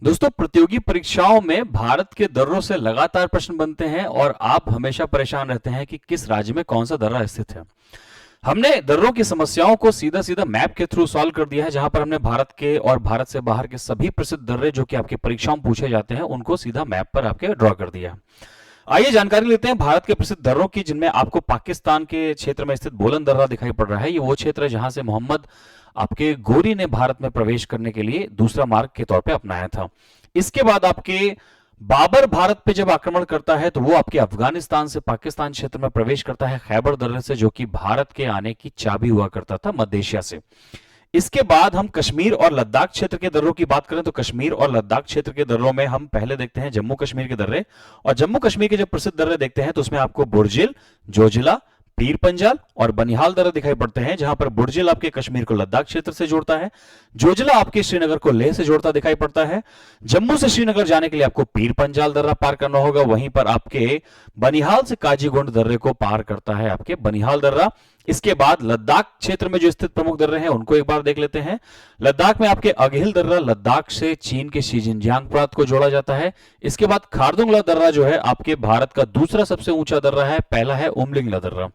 दोस्तों, प्रतियोगी परीक्षाओं में भारत के दर्रों से लगातार प्रश्न बनते हैं और आप हमेशा परेशान रहते हैं कि किस राज्य में कौन सा दर्रा स्थित है। हमने दर्रों की समस्याओं को सीधा सीधा मैप के थ्रू सॉल्व कर दिया है, जहां पर हमने भारत के और भारत से बाहर के सभी प्रसिद्ध दर्रे जो कि आपकी परीक्षाओं में पूछे जाते हैं उनको सीधा मैप पर आपके ड्रॉ कर दिया है। आइए जानकारी लेते हैं भारत के प्रसिद्ध दर्रों की, जिनमें आपको पाकिस्तान के क्षेत्र में स्थित बोलन दर्रा दिखाई पड़ रहा है। ये वो क्षेत्र है जहां से मोहम्मद आपके गोरी ने भारत में प्रवेश करने के लिए दूसरा मार्ग के तौर पे अपनाया था। इसके बाद आपके बाबर भारत पे जब आक्रमण करता है तो वो आपके अफगानिस्तान से पाकिस्तान क्षेत्र में प्रवेश करता है खैबर दर्रे से, जो कि भारत के आने की चाबी हुआ करता था मध्य एशिया से। इसके बाद हम कश्मीर और लद्दाख क्षेत्र के दर्रों की बात करें तो कश्मीर और लद्दाख क्षेत्र के दर्रों में हम पहले देखते हैं जम्मू कश्मीर के दर्रे। और जम्मू कश्मीर के जब प्रसिद्ध दर्रे देखते हैं तो उसमें आपको बुर्जिल, जोजिला, पीर पंजाल और बनिहाल दर्रे दिखाई पड़ते हैं, जहां पर बुर्जिल आपके कश्मीर को लद्दाख क्षेत्र से जोड़ता है, जोजिला आपके श्रीनगर को लेह से जोड़ता दिखाई पड़ता है। जम्मू से श्रीनगर जाने के लिए आपको पीर पंजाल दर्रा पार करना होगा, वहीं पर आपके बनिहाल से काजीगुंड दर्रे को पार करता है आपके बनिहाल दर्रा। इसके बाद लद्दाख क्षेत्र में जो स्थित प्रमुख दर्रे हैं उनको एक बार देख लेते हैं। लद्दाख में आपके अगहिल दर्रा लद्दाख से चीन के शीजिनजियांग प्रांत को जोड़ा जाता है। इसके बाद खारदुंगला दर्रा जो है आपके भारत का दूसरा सबसे ऊंचा दर्रा है, पहला है उमलिंगला दर्रा।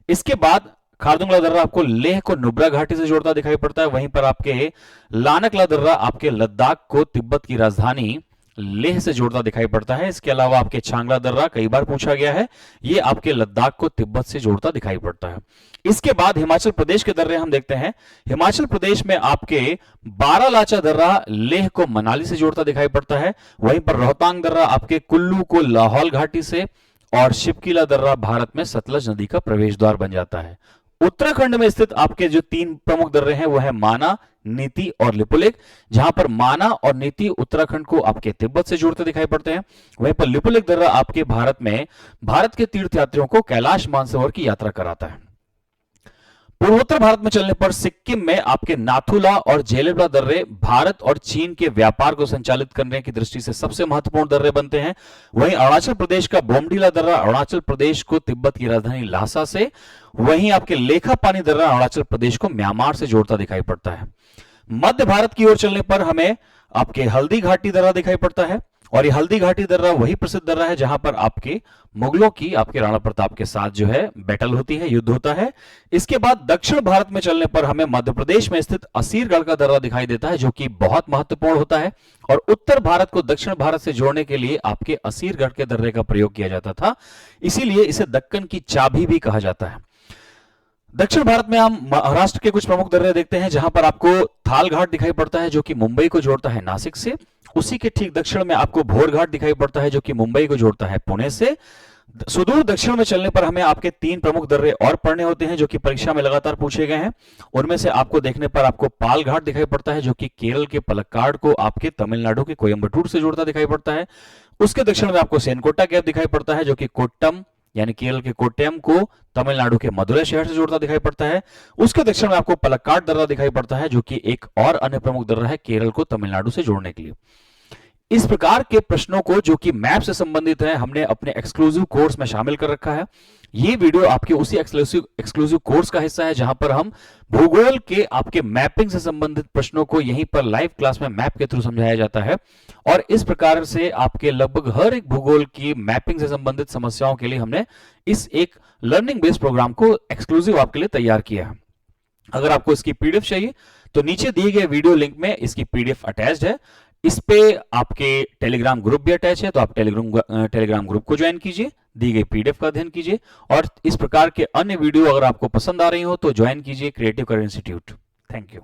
इसके बाद खारदुंगला दर्रा आपको लेह को नुब्रा घाटी से जोड़ता दिखाई पड़ता है, वहीं पर आपके लानकला दर्रा आपके लद्दाख को तिब्बत की राजधानी लेह से जोड़ता दिखाई पड़ता है। इसके अलावा आपके छांगला दर्रा कई बार पूछा गया है, ये आपके लद्दाख को तिब्बत से जोड़ता दिखाई पड़ता है। इसके बाद हिमाचल प्रदेश के दर्रे हम देखते हैं। हिमाचल प्रदेश में आपके बारालाचा दर्रा लेह को मनाली से जोड़ता दिखाई पड़ता है, वहीं पर रोहतांग दर्रा आपके कुल्लू को लाहौल घाटी से और शिवकीला दर्रा भारत में सतलज नदी का प्रवेश द्वार बन जाता है। उत्तराखंड में स्थित आपके जो तीन प्रमुख दर्रे हैं वो है माना, नीति और लिपुलेख, जहां पर माना और नीति उत्तराखंड को आपके तिब्बत से जोड़ते दिखाई पड़ते हैं, वहीं पर लिपुलेख दर्रा आपके भारत में भारत के तीर्थयात्रियों को कैलाश मानसरोवर की यात्रा कराता है। पूर्वोत्तर भारत में चलने पर सिक्किम में आपके नाथुला और जेलेबा दर्रे भारत और चीन के व्यापार को संचालित करने की दृष्टि से सबसे महत्वपूर्ण दर्रे बनते हैं। वहीं अरुणाचल प्रदेश का बोमडीला दर्रा अरुणाचल प्रदेश को तिब्बत की राजधानी लासा से, वहीं आपके लेखा पानी दर्रा अरुणाचल प्रदेश को म्यांमार से जोड़ता दिखाई पड़ता है। मध्य भारत की ओर चलने पर हमें आपके हल्दी घाटी दर्रा दिखाई पड़ता है, और ये हल्दी घाटी दर्रा वही प्रसिद्ध दर्रा है जहां पर आपके मुगलों की आपके राणा प्रताप के साथ जो है बैटल होती है, युद्ध होता है। इसके बाद दक्षिण भारत में चलने पर हमें मध्य प्रदेश में स्थित असीरगढ़ का दर्रा दिखाई देता है, जो कि बहुत महत्वपूर्ण होता है। और उत्तर भारत को दक्षिण भारत से जोड़ने के लिए आपके असीरगढ़ के दर्रे का प्रयोग किया जाता था, इसीलिए इसे दक्कन की चाबी भी कहा जाता है। दक्षिण भारत में हम महाराष्ट्र के कुछ प्रमुख दर्रे देखते हैं, जहां पर आपको थाल घाट दिखाई पड़ता है जो कि मुंबई को जोड़ता है नासिक से। उसी के ठीक दक्षिण में आपको भोर घाट दिखाई पड़ता है जो कि मुंबई को जोड़ता है पुणे से। सुदूर दक्षिण में चलने पर हमें आपके तीन प्रमुख दर्रे और पढ़ने होते हैं जो कि परीक्षा में लगातार पूछे गए हैं। उनमें से आपको देखने पर आपको पाल घाट दिखाई पड़ता है जो कि केरल के पलक्काड को आपके तमिलनाडु के कोयम्बटूर से जोड़ता दिखाई पड़ता है। उसके दक्षिण में आपको सेनकोटा गैप दिखाई पड़ता है जो कि कोट्टम यानी केरल के कोट्टयम को तमिलनाडु के मदुरै शहर से जोड़ता दिखाई पड़ता है। उसके दक्षिण में आपको पलक्काड दर्रा दिखाई पड़ता है जो कि एक और अन्य प्रमुख दर्रा है केरल को तमिलनाडु से जोड़ने के लिए। इस प्रकार के प्रश्नों को जो कि मैप से संबंधित है हमने अपने एक्सक्लूसिव कोर्स में शामिल कर रखा है। ये वीडियो आपके उसी एक्सक्लूसिव कोर्स का हिस्सा है जहां पर हम भूगोल के आपके मैपिंग से संबंधित प्रश्नों को यहीं पर लाइव क्लास में मैप के थ्रू समझाया जाता है। और इस प्रकार से आपके लगभग हर एक भूगोल की मैपिंग से संबंधित समस्याओं के लिए हमने इस एक लर्निंग बेस्ड प्रोग्राम को एक्सक्लूसिव आपके लिए तैयार किया है। अगर आपको इसकी पीडीएफ चाहिए तो नीचे दिए गए वीडियो लिंक में इसकी पीडीएफ अटैच्ड है। इस पे आपके टेलीग्राम ग्रुप भी अटैच है, तो आप टेलीग्राम ग्रुप को ज्वाइन कीजिए, दी गई पीडीएफ का अध्ययन कीजिए। और इस प्रकार के अन्य वीडियो अगर आपको पसंद आ रही हो तो ज्वाइन कीजिए creative career institute. Thank you.